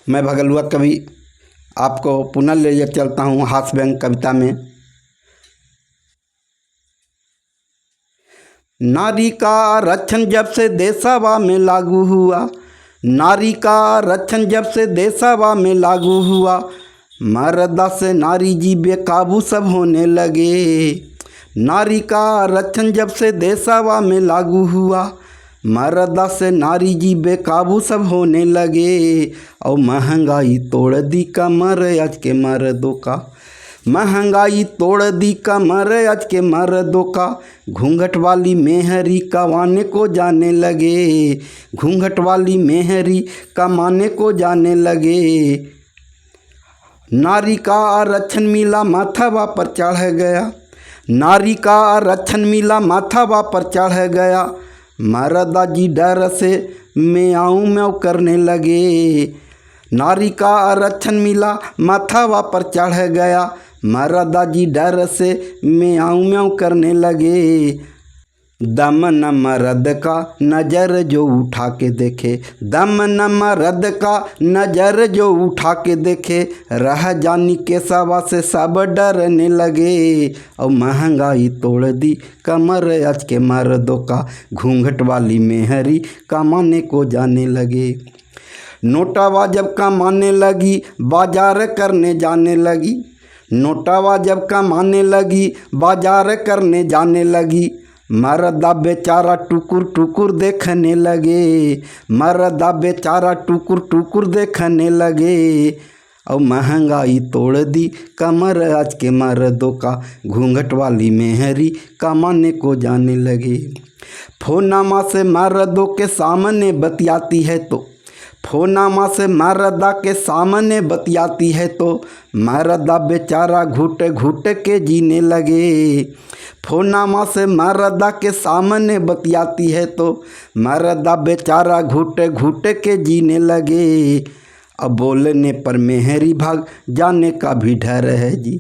मैं भगलुआ कवि आपको पुनः ले चलता हूँ हास्य व्यंग कविता में। नारी का आरक्षण जब से देशवा में लागू हुआ, नारी का आरक्षण जब से देशवा में लागू हुआ, मर्दा से नारी जी बेकाबू सब होने लगे। नारी का आरक्षण जब से देशवा में लागू हुआ, मर्दा से नारी जी बेकाबू सब होने लगे। और महंगाई तोड़ दी कमर आज के मर्दों का, महंगाई तोड़ दी कमर आज के मर्दों का। घूंघट वाली मेहरी कमाने को जाने लगे, घूंघट वाली मेहरी कमाने को जाने लगे। नारी का आरक्षण मिला माथावा पर चढ़ गया, नारी का आरक्षण मिला माथावा पर चढ़ गया। मर्दा जी डर से म्याऊं म्याऊं करने लगे। नारी का आरक्षण मिला माथावा पर चढ़ गया, मर्दा जी डर से म्याऊं म्याऊं करने लगे। दम न मर्द का नजर जो उठा के देखे, दम न मर्द का नजर जो उठा के देखे। रह जानी के सवा से सब डरने लगे। और महंगाई तोड़ दी कमर आज के मर्दों का, घूंघट वाली मेहरी कमाने को जाने लगे। नोटावा जब कमाने लगी बाजार करने जाने लगी, नोटावा जब कमाने लगी बाजार करने जाने लगी। मर्दा बेचारा टुकुर टुकुर देखने लगे, मर्दा बेचारा टुकुर टुकुर देखने लगे। और महंगाई तोड़ दी कमर आज के मर्दों का, घूंघट वाली मेहरी कमाने को जाने लगे। फोनामा से मर्दों के सामने बतियाती है तो, फोनामा से मर्दा के सामने बतियाती है तो। मर्दा बेचारा घुट घुट के जीने लगे। फोनामा से मर्दा के सामने बतियाती है तो, मर्दा बेचारा घुट घुट के जीने लगे। अब बोलने पर मेहरी भाग जाने का भी डर है जी,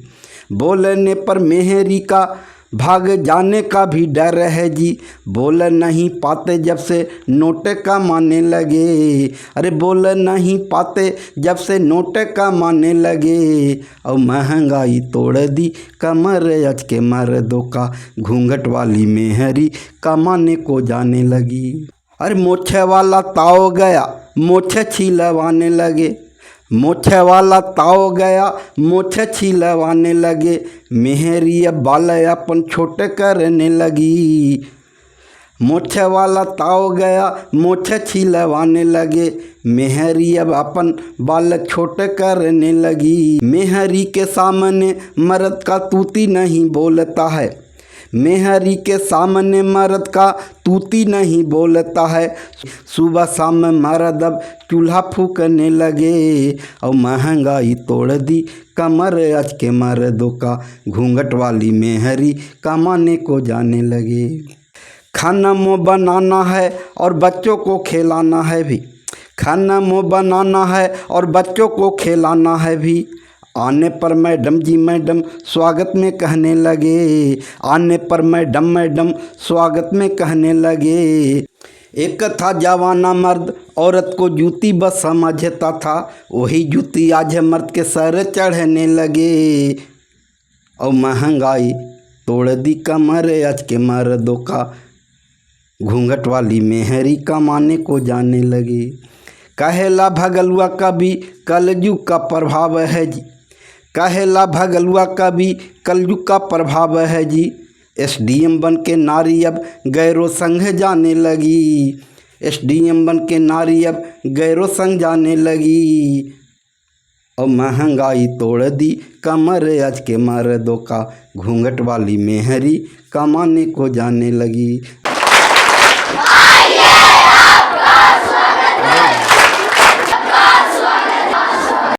बोलने पर मेहरी का भाग जाने का भी डर है जी। बोल नहीं पाते जब से नोट कमाने लगे, अरे बोल नहीं पाते जब से नोट कमाने लगे। और महंगाई तोड़ दी कमर आज के मर्दों का, घूंघट वाली मेहरी कमाने को जाने लगी। अरे मोछे वाला ताव गया मोछे छिलवाने लगे, मोछे वाला ताव गया मोछे छिलवाने लगे। मेहरी अब बाल अपन छोटे करने लगी, मोछे वाला ताव गया मोछे छिलवाने लगे। मेहरी अब अपन बाल छोटे करने लगी। मेहरी के सामने मर्द का तूती नहीं बोलता है, मेहरी के सामने मर्द का तूती नहीं बोलता है। सुबह शाम मर्द अब चूल्हा फूकने लगे। और महंगाई तोड़ दी कमर आज के मर्दों का, घूंघट वाली मेहरी कमाने को जाने लगे। खाना मुँह बनाना है और बच्चों को खिलाना है भी, खाना मुँह बनाना है और बच्चों को खिलाना है भी। आने पर मैडम जी मैडम स्वागत में कहने लगे, आने पर मैडम मैडम स्वागत में कहने लगे। एक था जवाना मर्द औरत को जूती बस समझता था, वही जूती आज मर्द के सर चढ़ने लगे। और महंगाई तोड़ दी कमर आज के मर्दों का, घूंघट वाली मेहरी कमाने को जाने लगे। कहेला भगलुआ कवि कलयुग का प्रभाव है जी, कहेला भगलुआ कवि कलयुग का प्रभाव है जी। एसडीएम बन के नारी अब गैरों संग जाने लगी, एसडीएम बन के नारी अब गैरों संग जाने लगी। और महंगाई तोड़ दी कमर आज के मर्दों का, घूंघट वाली मेहरी कमाने को जाने लगी।